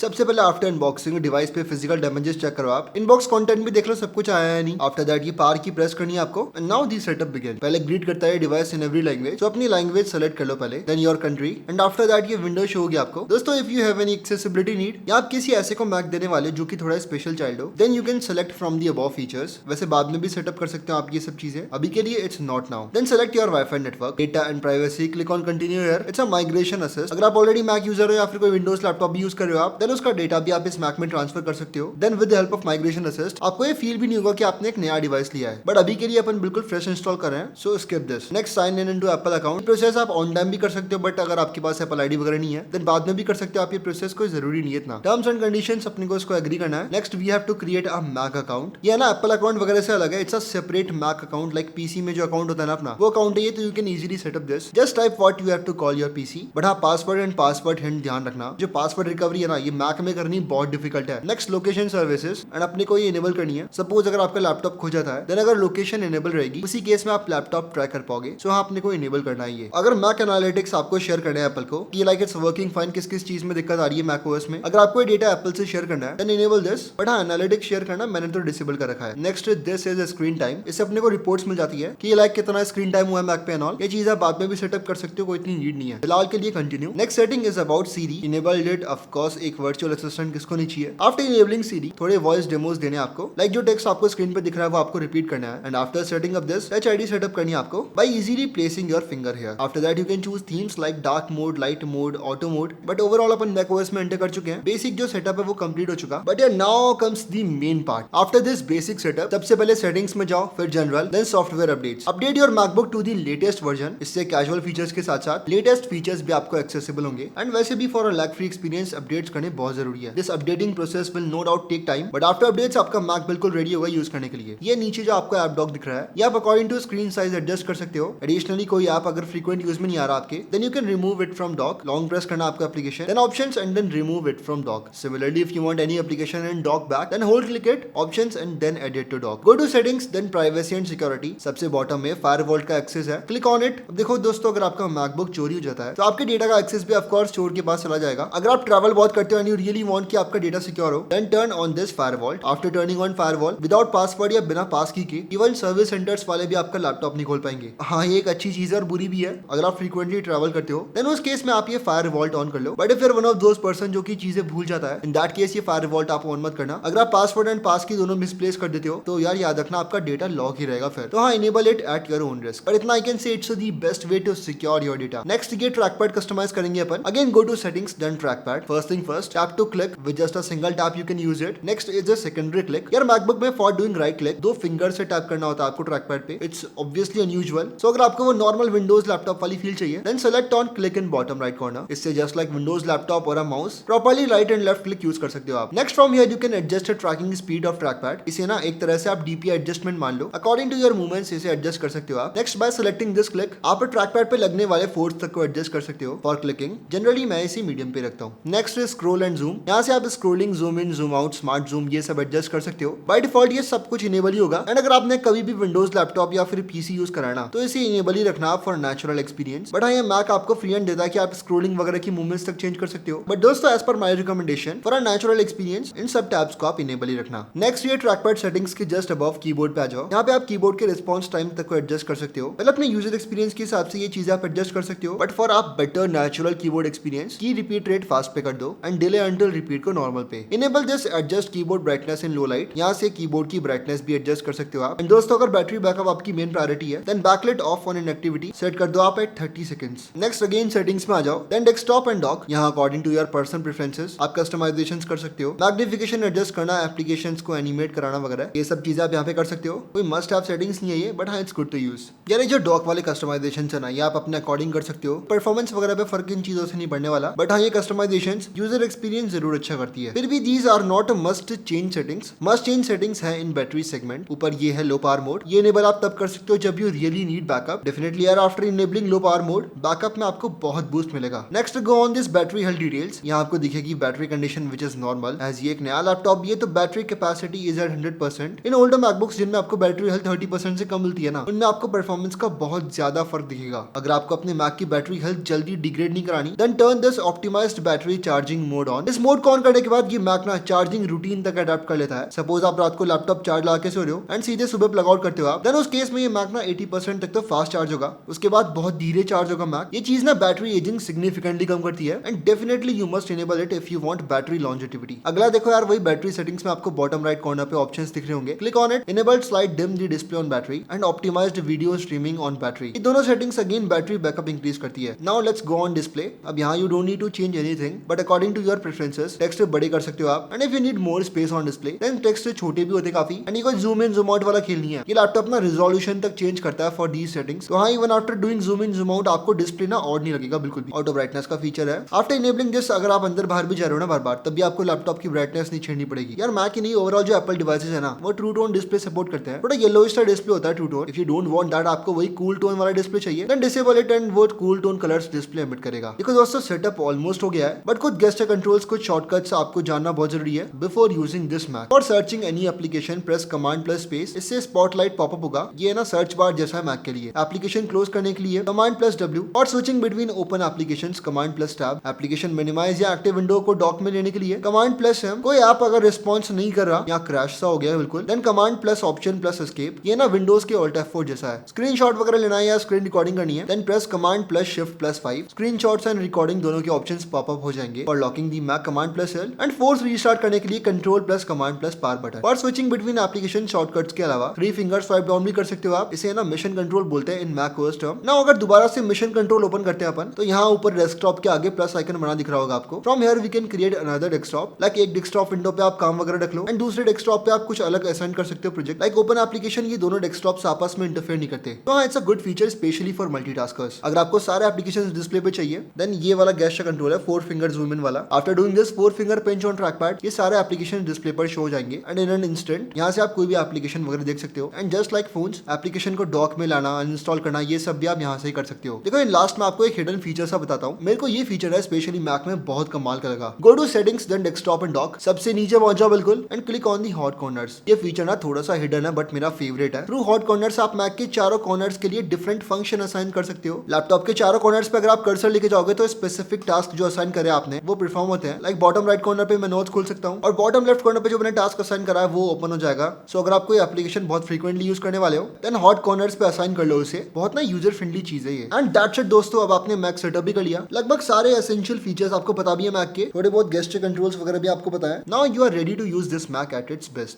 सबसे पहले after unboxing device पे फिजिकल डैमेजेस चेक करो आप। इनबॉक्स कंटेंट भी देख लो, सब कुछ आया है नहीं। आफ्टर दैट ये पार की प्रेस करनी है आपको and now the setup begin. पहले ग्रीट करता है डिवाइस इन एवरी लैंग्वेज, तो अपनी लैंग्वेज सेलेक्ट कर लो पहले, then your country and after that ये विंडो शो होगी आपको। दोस्तों if you have any accessibility need या आप किसी ऐसे को मैक देने वाले जो कि थोड़ा स्पेशल चाइल्ड हो, then you can select from the above features. वैसे बाद में भी सेटअप कर सकते हो आप ये सब चीजें, अभी के लिए it's not now. Then select your wifi network, data and privacy, click on continue here. It's a migration assist. अगर आप ऑलरेडी मैक यूजर हो या फिर कोई विंडोज लैपटॉप भी यूज कर रहे हो आप, देन उसका डेटा भी आप इस मैक में ट्रांसफर कर सकते हो। Then with the help of migration assist आपको ये फील भी नहीं होगा कि आपने एक नया डिवाइस लिया है, बट अभी के लिए अपन बिल्कुल फ्रेश इंस्टॉल कर रहे हैं, so skip this. Next sign in into Apple account. Process आप ऑन टाइम भी कर सकते हो, बट अगर आपके पास एप्पल आईडी वगैरह नहीं है देन बाद में भी कर सकते हो आप ये प्रोसेस, कोई जरूरी नहीं है इतना। टर्म्स एंड कंडीशंस अपने को इसको एग्री करना है। Next we have to create a Mac account. ये ना एप्पल अकाउंट वगैरह से अलग है, it's a separate Mac account. Like PC में जो अकाउंट होता है ना अपना, वो अकाउंट है ये, तो you can easily setup this. Just type what you have to call your PC, but हाँ पासवर्ड एंड पासवर्ड हिंट ध्यान रखना। जो पासवर्ड रिकवरी है ना ये मैक में करनी बहुत डिफिकल्ट है। नेक्स्ट लोकेशन सर्विसेज एंड अपने को ये इनेबल करनी है। सपोज अगर आपका लैपटॉप खो जाता है, देन अगर लोकेशन इनेबल रहेगी उसी केस में आप लैपटॉप ट्रैक कर पाओगे। सो हाँ अपने को इनेबल करना है ये। अगर मैक एनालिटिक्स आपको शेयर करना है एप्पल को कि लाइक इट्स वर्किंग फाइन, किस किस चीज में दिक्कत आ रही है मैक ओएस में, अगर आपको डेटा एप्पल से शेयर करना है देन इनेबल दिस। बट हाँ एनालिटिक्स शेयर करना मैंने तो डिसेबल कर रखा है। Next this is screen time. इससे अपने को रिपोर्ट्स मिल जाती है कि लाइक कितना स्क्रीन टाइम हुआ है मैक पे एंड ऑल। ये चीज आप बाद में भी सेटअप कर सकते हो, कोई इतनी नीड नहीं है। फिलहाल के लिए continue. Next setting is about Siri. Enabled it, of course एक वर्चुअल असिस्टेंट किसको नहीं चाहिए। आफ्टर इनेबलिंग सीरी थोड़े वॉइस डेमोस देने आपको, लाइक जो टेक्स्ट आपको स्क्रीन पे दिख रहा है वो आपको रिपीट करना है। And after setting up this touch ID setup करनी है आपको by easily placing your finger here. After that you can choose themes like dark mode, light mode, auto mode. But overall अपन मैक ओएस में enter कर चुके हैं। Basic जो setup है वो कंप्लीट हो चुका, but now comes the main part. After this basic setup सबसे पहले सेटिंग्स में जाओ, फिर general, then software updates. Update your MacBook to the latest version. इससे कैजुअल फीचर्स के साथ साथ लेटेस्ट फीचर्स भी आपको एक्सेसिबल होंगे। एंड वैसे भी for a lag free experience updates करने बहुत जरूरी है। This updating process will no doubt take time, but after updates आपका मैक बिल्कुल रेडी होगा यूज करने के लिए। ये नीचे जो आपको ऐप डॉक दिख रहा है, ये आप according to screen size adjust कर सकते हो। एडिशनली कोई ऐप अगर फ्रीक्वेंट यूज में नहीं आ रहा आपके, then you can remove it from dock. Long press करना आपका application, then options and then remove it from dock. Similarly if you want any application in dock back, then hold click it, options and then edit to dock. Go to settings, then privacy and security. सबसे bottom में firewall का access है, click on it. अब देखो दोस्तों अगर आपका MacBook चोरी हो जाता है तो आपके डेटा का एक्सेस भी ऑफ कोर्स चोर के पास चला जाएगा। अगर आप ट्रैवल बहुत करते हो एंड यू रियली वांट कि आपका डेटा सिक्योर हो, then turn on this firewall. After turning on firewall without password या बिना पास की के इवन सर्विस सेंटर्स वाले भी आपका लैपटॉप नहीं खोल पाएंगे। हाँ ये एक अच्छी चीज है और बुरी भी है। अगर आप फ्रीक्वेंटली ट्रैवल करते हो देन उस केस में आप ये फायरवॉल ऑन कर लो। But if you are one of those person जो की चीजें भूल जाता है, इन दैट केस ये फायरवॉल आप ऑन मत करना। अगर आप पासवर्ड एंड पास की दोनों मिसप्लेस कर देते हो तो यार याद रखना आपका डेटा लॉक ही रहेगा फिर। तो हाँ enable it at your own risk, but इतना I can say it's the best way to secure your data. Next ये ट्रैकपैड कस्टमाइज करेंगे अपन। Again go to settings, then trackpad. First thing first, tap to click with just a single tap you can use it. Next is a secondary click. यार MacBook में for doing right click 2 finger से tap करना होता है आपको trackpad पे। It's obviously unusual. सो अगर आपको वो नॉर्मल विंडोज लैपटॉप वाली फील चाहिए, then select on click in bottom right corner. इससे जस्ट लाइक विंडोज लैपटॉप और a mouse properly right and left click use कर सकते हो आप। Next from here you can adjust tracking speed of trackpad. इसे ना एक तरह से आप डीपीआई एडजस्टमेंट मान लो, अकॉर्डिंग टू योर मूवमेंट्स इसे एडजस्ट कर सकते हो आप। Next by selecting this click आप ट्रैकपैड पे लगने वाले फोर्स तक को एडजस्ट कर सकते हो फॉर क्लिकिंग। जनरली मैं इसे मीडियम पे रखता हूँ। Next is scroll and zoom. यहाँ से आप scrolling, zoom in, zoom out, smart zoom ये सब एडजस्ट कर सकते हो। बाय डिफॉल्ट ये सब कुछ इनेबल ही होगा। एंड अगर आपने कभी भी विंडोज लैपटॉप या फिर पीसी यूज कराना तो इसे इनेबल ही रखना फॉर नेचुरल एक्सपीरियंस। बट हाँ ये मैक आपको फ्री एंड देता है कि आप स्क्रॉलिंग वगैरह की मूवमेंट्स तक चेंज कर सकते हो। बट दोस्तों as per my recommendation for a natural experience in सब टैब्स को आप इनेबल ही रखना। नेक्स्ट ये ट्रैकपैड सेटिंग्स के जस्ट अबव कीबोर्ड पे आ जाओ। यहाँ पे आप कीबोर्ड के रिस्पॉन्स टाइम तक को एडजस्ट कर सकते हो। पहले अपने यूजर एक्सपीरियंस के हिसाब से ये चीजें आप एडजस्ट कर सकते हो, बट फॉर आप बेटर नेचुरल कीबोर्ड एक्सपीरियंस की रिपीट रेट फास्ट पे कर दो एंड डिले अंटिल रिपीट को नॉर्मल पे। Enable this adjust keyboard brightness in low light. यहाँ से कीबोर्ड की ब्राइटनेस भी एडजस्ट कर सकते हो आप। एंड दोस्तों अगर बैटरी बैकअप आपकी मेन प्रायोरिटी है, then backlight off on inactivity set कर दो आप at 30 seconds. Next again settings में आ जाओ, देन डेस्कटॉप एंड डॉक। यहाँ according to your personal preferences आप कस्टमाइजेशन कर सकते हो। मैग्निफिकेशन एडजस्ट करना, एप्लीकेशंस को एनिमेट कराना वगैरह, ये सब चीजें आप यहाँ पे कर सकते हो। कोई मस्ट हैव सेटिंग्स नहीं है ये, बट हाँ इट्स गुड टू यूज। यानी जो डॉक वाले कस्टमाइजेशन है ना, ये आप अपने अकॉर्डिंग कर सकते हो। परफॉर्मेंस वगैरह पे फर्क इन चीजों से नहीं पड़ने वाला, बट हाँ ये कस्टमाइजेशन यूजर एक्सपीरियंस जरूर अच्छा करती है। फिर भी these are not must change settings. Must change settings है इन बैटरी सेगमेंट। ऊपर ये है लो पावर मोड, ये इनेबल आप तब कर सकते हो जब you really need backup. Definitely यार after enabling low power mode backup में आपको बहुत बूस्ट मिलेगा। Next go on this battery health details. यहाँ आपको दिखेगी battery condition which is normal. As ये एक नया लैपटॉप भी है तो battery capacity is at 100%। In older MacBooks जिनमें आपको बैटरी हेल्थ 30% से कम मिलती है ना, उनमें आपको परफॉर्मेंस का बहुत ज्यादा फर्क दिखेगा। अगर आपको अपने मैक की बैटरी हेल्थ जल्दी डिग्रेड नहीं करानी, then turn this optimized battery charging mode on. इस मोड को ऑन करने के बाद ये मैक ना चार्जिंग रूटीन तक अडेप्ट कर लेता है। सपोज आप रात को लैपटॉप चार्ज लगा के सो रहे हो एंड सीधे सुबह प्लग आउट करते हो आप, देन उस केस में ये मैक ना 80% तक तो फास्ट चार्ज होगा, उसके बाद बहुत धीरे चार्ज होगा मैक। ये चीज ना बैटरी एजिंग सिग्निफिकेंटली कम करती है and definitely you must enable it if you want battery longevity. अगला देखो यार, वही बैटरी सेटिंग्स में आपको बॉटम राइट कॉर्नर पे ऑप्शंस दिख रहे होंगे। Click on it, enable slide dim the display on battery and optimized video streaming on battery. ये दोनों settings again battery backup increase करती है। Now let's go on display. अब यहाँ you don't need to change anything but according to your preferences text बड़े कर सकते हो आप, and if you need more space on display then text छोटे भी होते काफी। एंड ये कोई जूम इन जूम आउट वाला खेल नहीं है, ये लैपटॉप ना रिजोल्यूशन तक चेंज करता है फॉर दीज सेटिंग्स। तो हाँ, even after doing zoom in zoom out आपको डिस्प्ले ना ऑड नहीं लगेगा बिल्कुल भी। ऑटो ब्राइटनेस का फीचर है। आफ्टर इनेबलिंग दिस, अगर आप अंदर बाहर भी जा रहे हो ना बार बार, तब भी आपको लैपटॉप की ब्राइटनेस नहीं छेड़नी पड़ेगी। यार मैक ही नहीं, ओवरऑल जो एप्पल डिवाइसेस है ना वो ट्रू टोन डिस्प्ले सपोर्ट करते हैं। थोड़ा येलोइश सा डिस्प्ले होता है true tone. If you don't want that, आपको वही कूल टोन वाला डिस्प्ले चाहिए, देन डिसेबल इट एंड वो cool tone colours display emit करेगा। देखो दोस्तों, सेटअप ऑलमोस्ट हो गया है, बट कुछ गेस्चर कंट्रोल्स, कुछ शॉर्टकट्स आपको जानना बहुत जरूरी है before using this Mac. For searching any application press command plus space, इससे स्पॉटलाइट पॉपअप होगा। ये है ना सर्च बार जैसा है मैक के लिए। एप्लीकेशन क्लोज करने के लिए कमांड प्लस डब्ल्यू, और switching between open applications command plus tab. Application minimize या एक्टिव विंडो को डॉक में लेने के लिए कमांड प्लस एम। कोई ऐप अगर रिस्पॉन्स नहीं कर रहा या क्रैश सा हो गया बिल्कुल, then command plus option plus escape. ये ना विंडोज के ऑल्ट F4 जैसा है। स्क्रीनशॉट वगैरह लेना है या स्क्रीन रिकॉर्डिंग करनी है, then press command plus shift plus 5। Screenshots and recording दोनों के ऑप्शंस पॉपअप हो जाएंगे। और locking the Mac command plus L, and force restart करने के लिए control plus command plus power button. और स्विचिंग बिटवीन एप्लीकेशन शॉर्टकट्स के अलावा 3 फिंगर स्वाइप डाउन भी कर सकते हो आप। इसे ना मिशन कंट्रोल बोलते हैं इन मैक ओएस टर्म। ना अगर दोबारा से मिशन कंट्रोल ओपन करते हैं अपन, तो यहाँ ऊपर डेस्कटॉप के आगे प्लस आइकन बना दिख रहा होगा आपको। From here we can create another desktop. Like एक डेस्कटॉप विंडो पे आप काम वगैरह रख लो एंड दूसरे डेस्कटॉप पे आप कुछ अलग असाइन कर सकते हो प्रोजेक्ट। लाइक ओपन एप्लीकेशन, ये दोनों डेस्कटॉप्स आपस में इंटरफेयर नहीं करते। तो हाँ, it's a good feature specially for multitaskers. अगर आपको सारे एप्लीकेशंस डिस्प्ले पे चाहिए, देन ये वाला गेस्चर कंट्रोल है 4 फिंगर जूम इन वाला। After doing this 4 finger pinch on track pad, ये सारे एप्लीकेशन डिस्प्ले पर शो हो जाएंगे एंड इन एन इंस्टेंट यहाँ से आप कोई भी एप्लीकेशन वगैरह देख सकते हो। And just like phones, application को डॉक में लाना, अनइंस्टॉल करना, ये सब भी आप यहाँ से ही कर सकते हो। देखो इन लास्ट में आपको एक हिडन फीचर सा बताता हूँ। मेरे को ये फीचर है स्पेशली मैक में बहुत कमाल का लगा। Go to settings then desktop and dock, सबसे नीचे पहुंच जाओ बिल्कुल and click on the hot corners. ये फीचर ना थोड़ा सा हिडन है बट मेरा फेवरेट है। थ्रू हॉट कॉर्नर्स आप मैक के चारों कॉर्नर्स के लिए डिफरेंट फंक्शन असाइन कर सकते हो। लैपटॉप के चारों कॉर्नर्स पे अगर आप कर्सर लेके जाओगे तो स्पेसिफिक टास्क जो असाइन करे आपने वो परफॉर्म होते हैं। लाइक बॉटम राइट कॉर्नर पे मैं नोट्स खोल सकता हूँ और बॉटम लेफ्ट कॉर्नर पे जो मैंने टास्क असाइन करा है वो ओपन हो जाएगा। सो अगर आप कोई एप्लीकेशन बहुत फ्रीक्वेंटली यूज करने वाले हो, देन हॉट कॉर्नर्स पे असाइन कर लो उसे। बहुत ना यूजर फ्रेंडली चीज है ये। एंड दैट्स इट दोस्तों, अब आपने मैक सेटअप भी कर लिया। लगभग सारे एसेंशियल फीचर्स आपको पता भी है मैक के, थोड़े बहुत गेस्चर कंट्रोल्स वगैरह भी आपको पता है। Now you are ready to use this Mac at its best.